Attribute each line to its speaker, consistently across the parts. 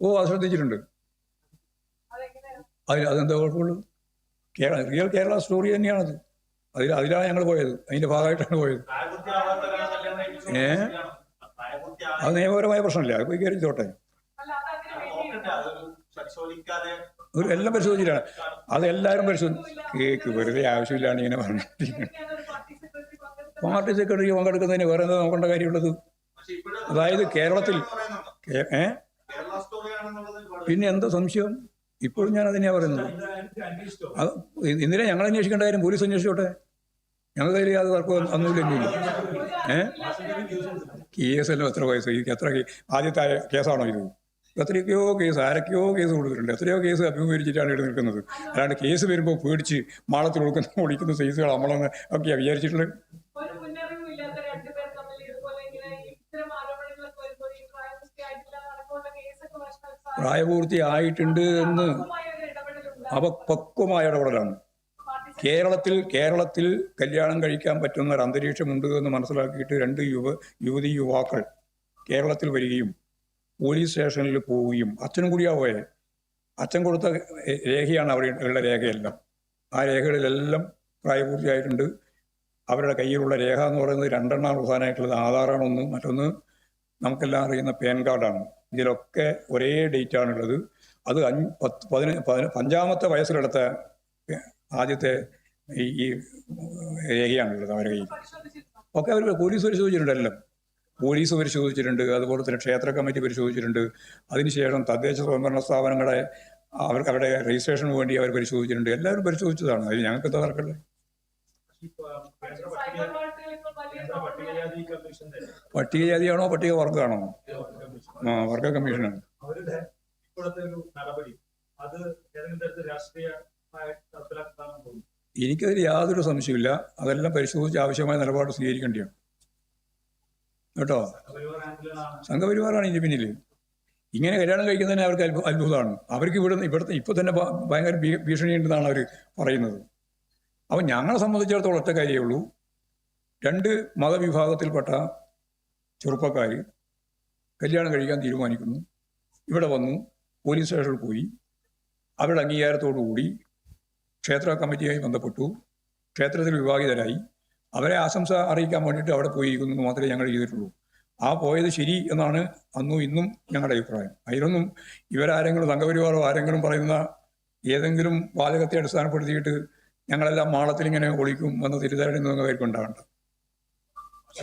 Speaker 1: ഓ, അത് ശ്രദ്ധിച്ചിട്ടുണ്ട്. അതെന്താ കുഴപ്പമുള്ളൂ? റിയൽ കേരള സ്റ്റോറി തന്നെയാണത്. അതിലാണ് ഞങ്ങൾ പോയത്, അതിന്റെ ഭാഗമായിട്ടാണ് പോയത്. അത് നിയമപരമായ പ്രശ്നമില്ല, അത് പോയി കയറിച്ചോട്ടെ. എല്ലാം പരിശോധിച്ചിട്ടാണ്, അതെല്ലാവരും കേക്ക് വെറുതെ ആവശ്യമില്ലാണ്ട് ഇങ്ങനെ പറഞ്ഞിട്ട്. പാർട്ടി സെക്രട്ടറി പങ്കെടുക്കുന്നതിന് വേറെ എന്താ നോക്കേണ്ട കാര്യമുള്ളത്? അതായത് കേരളത്തിൽ പിന്നെ എന്താ സംശയം? ഇപ്പോഴും ഞാൻ അതിനെയാ പറയുന്നത്. എന്തിനാ ഞങ്ങൾ അന്വേഷിക്കേണ്ട കാര്യം? പോലീസ് അന്വേഷിച്ചോട്ടെ, ഞങ്ങൾ കയ്യിൽ യാതൊരു തർക്കവും അന്നുമില്ലെങ്കിലും. കേസെല്ലാം എത്ര വയസ്സ്? എത്ര ആദ്യത്തെ കേസാണോ ഇത്? എത്രയൊക്കെയോ കേസ്, ആരൊക്കെയോ കേസ് കൊടുത്തിട്ടുണ്ട്, എത്രയോ കേസ് അഭിമുഖീകരിച്ചിട്ടാണ് ഇവിടെ നിൽക്കുന്നത്. അല്ലാണ്ട് കേസ് വരുമ്പോൾ പേടിച്ച് മാളത്തിൽ ഒളിക്കുന്ന സൈസുകൾ നമ്മളൊന്ന് ഒക്കെയാണ് വിചാരിച്ചിട്ടുള്ളത്. പ്രായപൂർത്തിയായിട്ടുണ്ട് എന്ന് പക്വമായ ഇടപെടലാണ്. കേരളത്തിൽ കല്യാണം കഴിക്കാൻ പറ്റുന്ന ഒരു അന്തരീക്ഷമുണ്ട് എന്ന് മനസ്സിലാക്കിയിട്ട് 2 യുവതി യുവാക്കൾ കേരളത്തിൽ വരികയും പോലീസ് സ്റ്റേഷനിൽ പോവുകയും, അച്ഛനും കൂടിയാ പോയത്. അച്ഛൻ കൊടുത്ത രേഖയാണ് അവിടെ ഉള്ള രേഖയെല്ലാം. ആ രേഖകളിലെല്ലാം പ്രായപൂർത്തിയായിട്ടുണ്ട്. അവരുടെ കയ്യിലുള്ള രേഖ എന്ന് പറയുന്നത് 2 പ്രധാനമായിട്ടുള്ളത്. ആധാറാണ് ഒന്ന്, മറ്റൊന്ന് നമുക്കെല്ലാം അറിയുന്ന പാൻ കാർഡാണ്. ഇതിലൊക്കെ ഒരേ ഡേറ്റാണുള്ളത്. അത് 5-ാമത്തെ വയസ്സിലെടുത്ത ആദ്യത്തെ ഈ രേഖയാണുള്ളത് അവരുടെ കയ്യിൽ. ഒക്കെ അവർ പോലീസ് പരിശോധിച്ചിട്ടുണ്ട്, എല്ലാം പോലീസ് പരിശോധിച്ചിട്ടുണ്ട്. അതുപോലെ തന്നെ ക്ഷേത്ര കമ്മിറ്റി പരിശോധിച്ചിട്ടുണ്ട്. അതിനുശേഷം തദ്ദേശ സ്വയംഭരണ സ്ഥാപനങ്ങളെ അവരുടെ രജിസ്ട്രേഷന് വേണ്ടി അവർ പരിശോധിച്ചിട്ടുണ്ട്. എല്ലാവരും പരിശോധിച്ചതാണ്. അതിൽ ഞങ്ങൾക്ക് എന്താ തർക്കമില്ല. പട്ടികജാതിയാണോ പട്ടിക വർഗമാണോ? വർഗ കമ്മീഷനാണ്. എനിക്കതിൽ യാതൊരു സംശയമില്ല. അതെല്ലാം പരിശോധിച്ച് ആവശ്യമായ നിലപാട് സ്വീകരിക്കേണ്ടിയാണ് കേട്ടോ. സംഘപരിവാറാണ് ഇതിന് പിന്നിൽ. ഇങ്ങനെ കല്യാണം കഴിക്കുന്നതിന് അവർക്ക് അത്ഭുതമാണ്. അവർക്ക് ഇവിടുത്തെ ഇപ്പൊ തന്നെ ഭയങ്കര ഭീഷണിയുണ്ടെന്നാണ് അവർ പറയുന്നത്. അപ്പം ഞങ്ങളെ സംബന്ധിച്ചിടത്തോളം ഒറ്റ കാര്യമേ ഉള്ളൂ. 2 മതവിഭാഗത്തിൽപ്പെട്ട ചെറുപ്പക്കാർ കല്യാണം കഴിക്കാൻ തീരുമാനിക്കുന്നു. ഇവിടെ വന്നു, പോലീസ് സ്റ്റേഷനിൽ പോയി, അവരുടെ അംഗീകാരത്തോടുകൂടി ക്ഷേത്ര കമ്മിറ്റിയുമായി ബന്ധപ്പെട്ടു, ക്ഷേത്രത്തിൽ വിവാഹിതരായി. അവരെ ആശംസ അറിയിക്കാൻ വേണ്ടിയിട്ട് അവിടെ പോയിരിക്കുന്നു മാത്രമേ ഞങ്ങൾ ചെയ്തിട്ടുള്ളൂ. ആ പോയത് ശരി എന്നാണ് അന്നും ഇന്നും ഞങ്ങളുടെ അഭിപ്രായം. അതിലൊന്നും ഇവരാരെങ്കിലും സംഘപരിവാറോ ആരെങ്കിലും പറയുന്ന ഏതെങ്കിലും വാചകത്തെ അടിസ്ഥാനപ്പെടുത്തിയിട്ട് ഞങ്ങളെല്ലാം മാളത്തിലിങ്ങനെ ഒളിക്കും എന്ന തെറ്റിദ്ധാരണയൊന്നും അവർക്ക് ഉണ്ടാകണ്ട.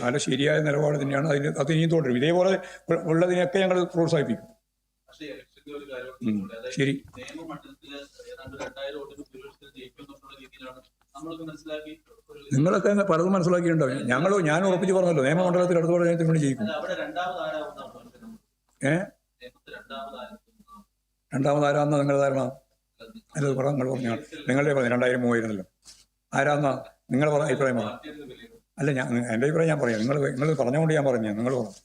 Speaker 1: വളരെ ശരിയായ നിലപാട് തന്നെയാണ്. അത് ഇനിയും തുടരും. ഇതേപോലെ ഉള്ളതിനെയൊക്കെ ഞങ്ങൾ പ്രോത്സാഹിപ്പിക്കും. ശരി, നിങ്ങളൊക്കെ പലതും മനസ്സിലാക്കിയിട്ടുണ്ടാവും. ഞാൻ ഉറപ്പിച്ച് പറഞ്ഞല്ലോ, നിയമമണ്ഡലത്തിൽ അടുത്ത പറഞ്ഞാൽ വേണ്ടി ജയിക്കും. രണ്ടാമതാരാന്നാ നിങ്ങളുടെ ധാരണ? അല്ല, നിങ്ങൾ പറഞ്ഞാൽ നിങ്ങളുടെ 2003 ആരാന്നാ നിങ്ങൾ പറഞ്ഞ അഭിപ്രായം പറ. അല്ല, എൻ്റെ അഭിപ്രായം ഞാൻ പറയാം. നിങ്ങൾ പറഞ്ഞുകൊണ്ട് ഞാൻ പറഞ്ഞു, നിങ്ങൾ പറഞ്ഞു.